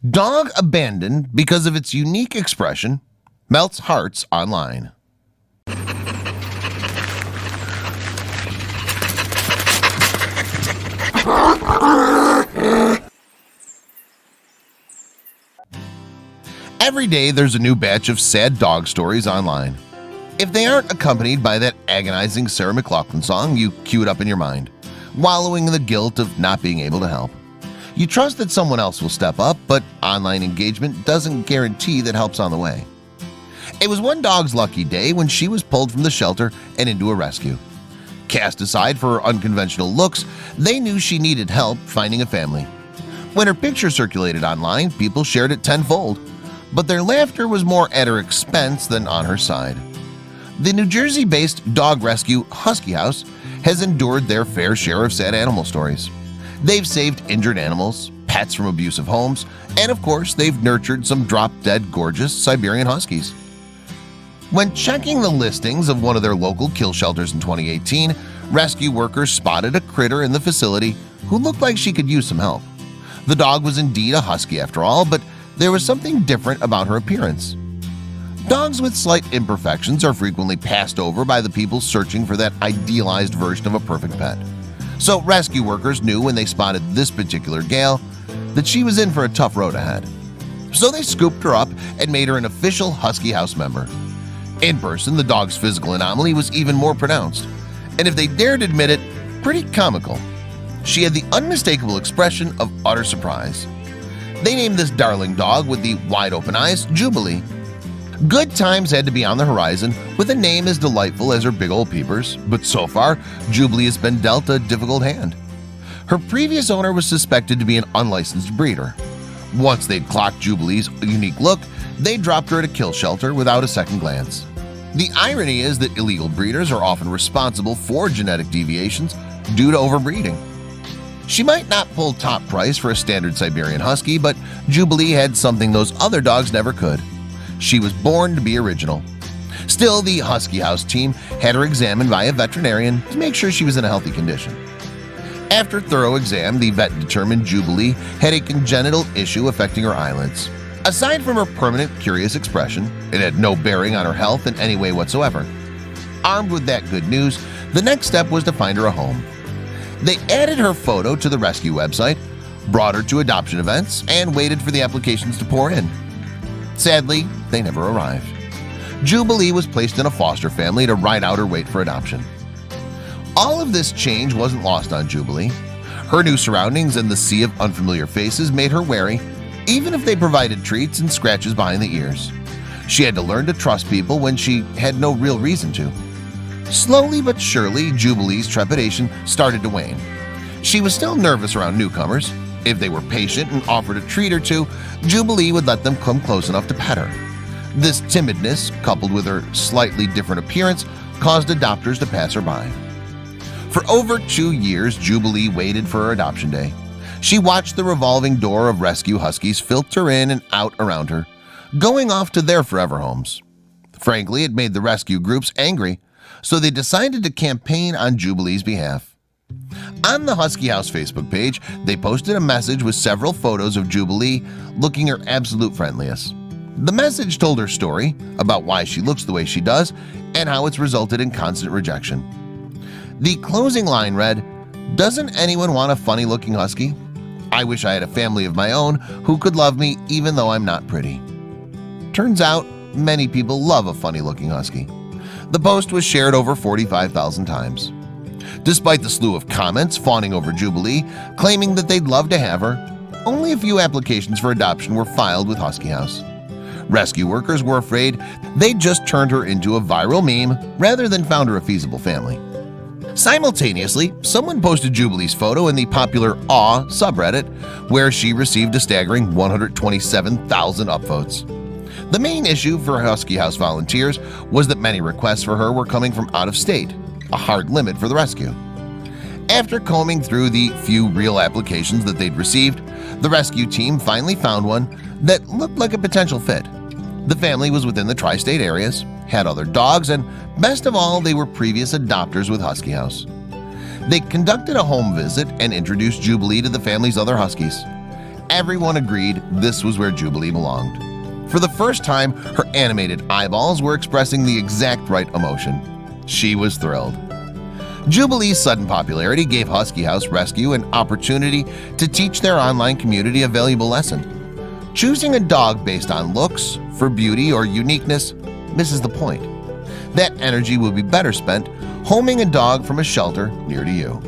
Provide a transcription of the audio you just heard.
Dog abandoned because of its unique expression melts hearts online. Every day there's a new batch of sad dog stories online. If they aren't accompanied by that agonizing Sarah McLachlan song, you cue it up in your mind, wallowing in the guilt of not being able to help. You trust that someone else will step up, but online engagement doesn't guarantee that help's on the way. It was one dog's lucky day when she was pulled from the shelter and into a rescue. Cast aside for her unconventional looks, they knew she needed help finding a family. When her picture circulated online, people shared it tenfold, but their laughter was more at her expense than on her side. The New Jersey-based dog rescue Husky House has endured their fair share of sad animal stories. They've saved injured animals, pets from abusive homes, and of course they've nurtured some drop-dead gorgeous Siberian Huskies. When checking the listings of one of their local kill shelters in 2018, rescue workers spotted a critter in the facility who looked like she could use some help. The dog was indeed a husky after all, but there was something different about her appearance. Dogs with slight imperfections are frequently passed over by the people searching for that idealized version of a perfect pet. So rescue workers knew when they spotted this particular gal that she was in for a tough road ahead. So they scooped her up and made her an official Husky House member. In person, the dog's physical anomaly was even more pronounced, and if they dared admit it, pretty comical. She had the unmistakable expression of utter surprise. They named this darling dog with the wide-open eyes Jubilee. Good times had to be on the horizon with a name as delightful as her big old peepers, but so far, Jubilee has been dealt a difficult hand. Her previous owner was suspected to be an unlicensed breeder. Once they'd clocked Jubilee's unique look, they dropped her at a kill shelter without a second glance. The irony is that illegal breeders are often responsible for genetic deviations due to overbreeding. She might not pull top price for a standard Siberian Husky, but Jubilee had something those other dogs never could. She was born to be original. Still, the Husky House team had her examined by a veterinarian to make sure she was in a healthy condition. After thorough exam, the vet determined Jubilee had a congenital issue affecting her eyelids. Aside from her permanent curious expression, it had no bearing on her health in any way whatsoever. Armed with that good news, the next step was to find her a home. They added her photo to the rescue website, brought her to adoption events, and waited for the applications to pour in. Sadly, they never arrived. Jubilee was placed in a foster family to ride out her wait for adoption. All of this change wasn't lost on Jubilee. Her new surroundings and the sea of unfamiliar faces made her wary, even if they provided treats and scratches behind the ears. She had to learn to trust people when she had no real reason to. Slowly but surely, Jubilee's trepidation started to wane. She was still nervous around newcomers. If they were patient and offered a treat or two, Jubilee would let them come close enough to pet her. This timidness, coupled with her slightly different appearance, caused adopters to pass her by. For over 2 years, Jubilee waited for her adoption day. She watched the revolving door of rescue Huskies filter in and out around her, going off to their forever homes. Frankly, it made the rescue groups angry, so they decided to campaign on Jubilee's behalf. On the Husky House Facebook page, they posted a message with several photos of Jubilee looking her absolute friendliest. The message told her story about why she looks the way she does and how it's resulted in constant rejection. The closing line read, "Doesn't anyone want a funny-looking husky? I wish I had a family of my own who could love me even though I'm not pretty." Turns out, many people love a funny-looking husky. The post was shared over 45,000 times. Despite the slew of comments fawning over Jubilee, claiming that they'd love to have her, only a few applications for adoption were filed with Husky House. Rescue workers were afraid they'd just turned her into a viral meme rather than found her a feasible family. Simultaneously, someone posted Jubilee's photo in the popular AWW subreddit, where she received a staggering 127,000 upvotes. The main issue for Husky House volunteers was that many requests for her were coming from out of state, a hard limit for the rescue. After combing through the few real applications that they'd received, the rescue team finally found one that looked like a potential fit. The family was within the tri-state areas, had other dogs, and best of all, they were previous adopters with Husky House. They conducted a home visit and introduced Jubilee to the family's other Huskies. Everyone agreed this was where Jubilee belonged. For the first time, her animated eyeballs were expressing the exact right emotion. She was thrilled. Jubilee's sudden popularity gave Husky House Rescue an opportunity to teach their online community a valuable lesson. Choosing a dog based on looks, for beauty, or uniqueness misses the point. That energy will be better spent homing a dog from a shelter near to you.